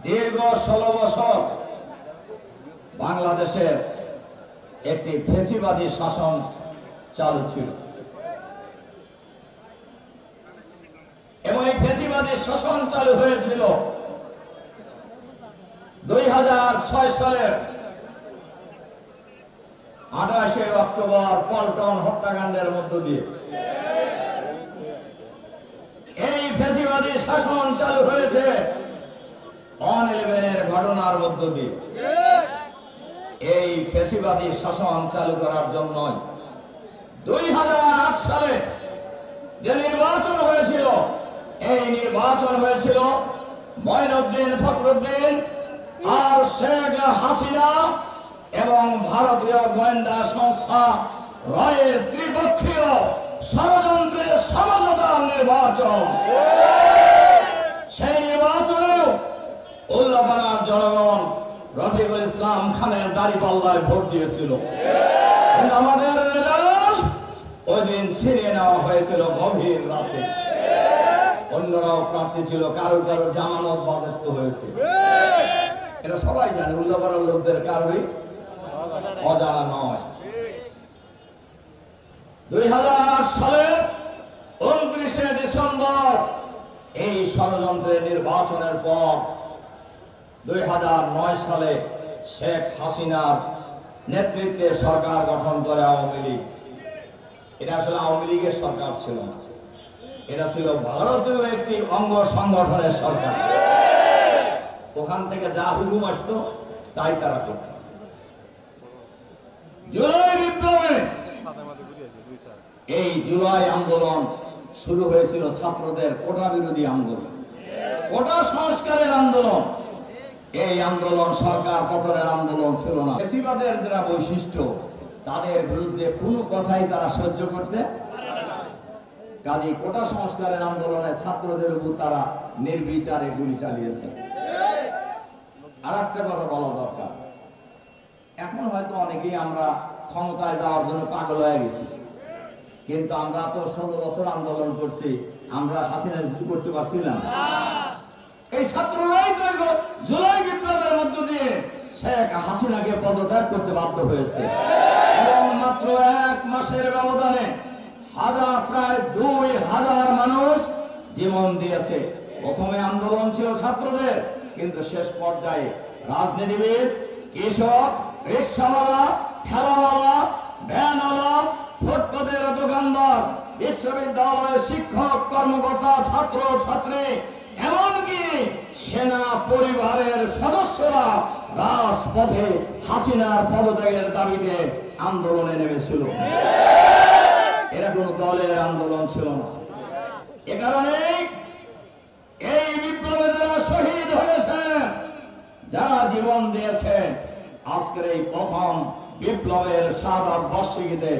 দীর্ঘ 16 বছর বাংলাদেশের একটি ফ্যাসিবাদী শাসন চালু ছিল এবং এই ফ্যাসিবাদী শাসন চালু হয়েছিল 2006 সালের 28 অক্টোবর পল্টন হত্যাকাণ্ডের মধ্য দিয়ে। এই ফ্যাসিবাদী শাসন চালু হয়েছে 9/11 ঘটনার মধ্য দিয়ে। এই ফ্যাসিবাদী শাসন চালু করার জন্য 2008 সালে যে নির্বাচন হয়েছিল, এই নির্বাচন হয়েছিল মঈনুদ্দিন ফখরুদ্দিন আর শেখ হাসিনা এবং ভারতীয় গোয়েন্দা সংস্থা রয়ের ত্রিপক্ষীয় ষড়যন্ত্রের সমঝোতার নির্বাচন। সেই নির্বাচনেও উল্লাপাড়ার জনগণ রফিকুল ইসলাম খানের দাঁড়িপাল্লায় ভোট দিয়েছিল, কিন্তু আমাদের রেজাল্ট ওই দিন ছিনিয়ে নেওয়া হয়েছিল গভীর রাতে। অন্যরাও প্রার্থী ছিল, কারো কারো জামানত বাজেয়াপ্ত হয়েছে। এটা সবাই জানে, উল্লাপাড়ার লোকদের কারোই অজানা নয়। 2008 সালের 29 ডিসেম্বর এই ষড়যন্ত্রের নির্বাচনের পর 2009 সালে শেখ হাসিনার নেতৃত্বে সরকার গঠন করে আওয়ামী লীগ। এটা আসলে আওয়ামী লীগের সরকার ছিল না, এটা ছিল ভারতীয় একটি অঙ্গ সংগঠনের সরকার। ওখান থেকে যা হুকুম আসতো তাই তারা করত। জুলাই বিপ্লবে এই জুলাই আন্দোলন শুরু হয়েছিল ছাত্রদের কোটা বিরোধী আন্দোলন, কোটা সংস্কারের আন্দোলন। এই আন্দোলন সরকার পতনের আন্দোলন ছিল না। ফ্যাসিবাদের যারা বৈশিষ্ট্য, তাদের বিরুদ্ধে কোনো কথাই তারা সহ্য করতে কাজে কোটা সংস্কারের আন্দোলনে ছাত্রদের উপর তারা নির্বিচারে গুলি চালিয়েছে। আর একটা কথা বলা দরকার, এখন হয়তো অনেকেই আমরা ক্ষমতায় যাওয়ার জন্য পাগল হয়ে গেছি, কিন্তু আমরা তো 16 বছর আন্দোলন করছি, আমরা হাসিনার কিছু করতে পারছিলাম? এই ছাত্ররাই তো জুলাই বিপ্লবের মধ্য দিয়ে শেখ হাসিনাকে পদত্যাগ করতে বাধ্য হয়েছে এবং মাত্র 1 মাসের ব্যবধানে প্রায় 2000 মানুষ জীবন দিয়েছে। প্রথমে আন্দোলন ছিল ছাত্রদের, কিন্তু শেষ পর্যায়ে রাজনীতিবিদ, কৃষক, রিক্সাওয়ালা, ঠেলাওয়ালা, ভ্যানওয়ালা, ফুটপাতের দোকানদার, বিশ্ববিদ্যালয়ের শিক্ষক, কর্মকর্তা, ছাত্র ছাত্রী, এমনকি সেনা পরিবারের সদস্যরা রাজপথে হাসিনার পদত্যাগের দাবিতে আন্দোলনে নেমেছিল। এরা কোন দলের আন্দোলন ছিল না। এ কারণে এই বিপ্লবে যারা শহীদ হয়েছে, যারা জীবন দিয়েছে, আজকের এই প্রথম বিপ্লবের শাহাদাত বার্ষিকীতে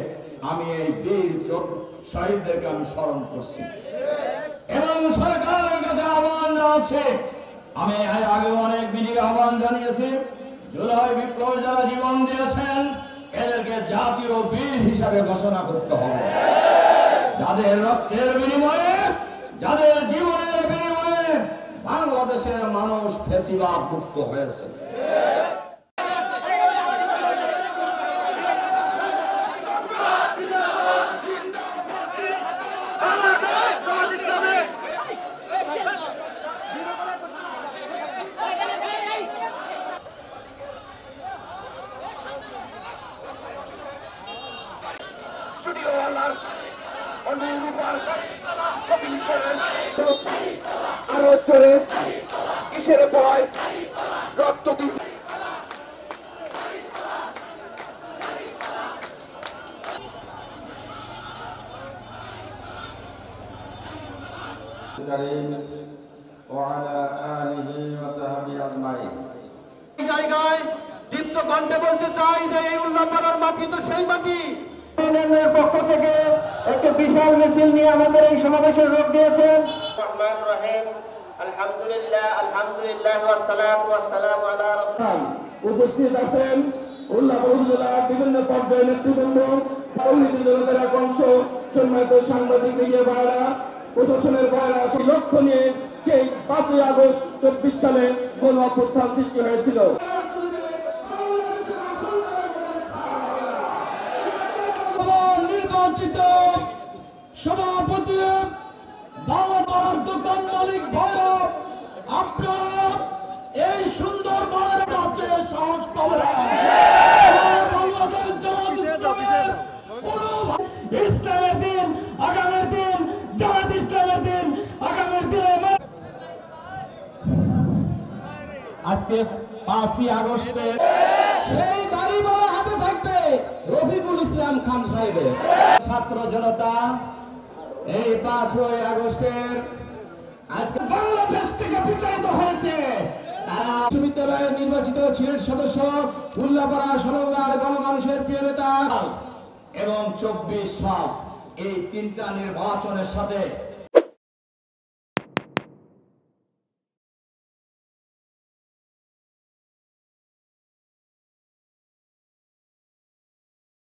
আমি এই বীর শহীদদেরকে আমি স্মরণ করছি এবং সরকারের কাছে আহ্বান জানাচ্ছি। আমি আগে অনেক মিডিয়া আহ্বান জানিয়েছি, জুলাই বিপ্লবে যারা জীবন দিয়েছেন এদেরকে জাতীয় বীর হিসাবে ঘোষণা করতে হবে। যাদের রক্তের বিনিময়ে, যাদের জীবনের বিনিময়ে বাংলাদেশের মানুষ ফ্যাসিবাদ মুক্ত হয়েছে। আরো চলে কিসের ভয়, রক্ত দিতে জায়গায় দীপ্ত কণ্ঠে বলতে চাই যে এই উল্লাপাড়ার মাটি তো সেই মাটি। পক্ষ থেকে একটা বিশাল মিছিল নিয়ে আমাদের এই সমাবেশের রূপ দিয়েছেন। রহমান রহিম, আলহামদুলিল্লাহ, আলহামদুলিল্লাহ, ওয়াসসালাতু ওয়াসসালামু আলা রাসূলিল্লাহ। উপস্থিত আছেন উল্লাপাড়া জেলার বিভিন্ন পর্যায়ের নেতৃবৃন্দ, পল্লী জনতার অংশ, সম্মানিত সাংবাদিক মিডিয়া ভাইরা, প্রশাসনের ভাইরা, লক্ষ্য নিয়ে সেই 5ই আগস্ট 24 সালে গণ অভ্যুত্থান সৃষ্টি হয়েছিল। নির্বাচিত সভাপতি বাংলার দোকান মালিক ভাইরা, আপনারা এই সুন্দর মানের কাছে সাহস পাবেন না। বাংলাদেশ জামাত ইসলামের ইসলামের দিন আগামীর দিন, জামাত ইসলামের দিন আগামীর দিনে। আজকে 5ই আগস্টে সেই দাড়িওয়ালা হাতে থাকবে রফিকুল ইসলাম খান সাহেবের। ছাত্র জনতা এই 5ই আগস্টের আজকে বাংলাদেশ থেকে বিতাড়িত হয়েছে। তারা বিশ্ববিদ্যালয়ের নির্বাচিত ছিলেন সদস্য উল্লাপাড়া সরঙ্গার গণমানুষের প্রিয় নেতা এবং 24 সাল এই 3টা নির্বাচনের সাথে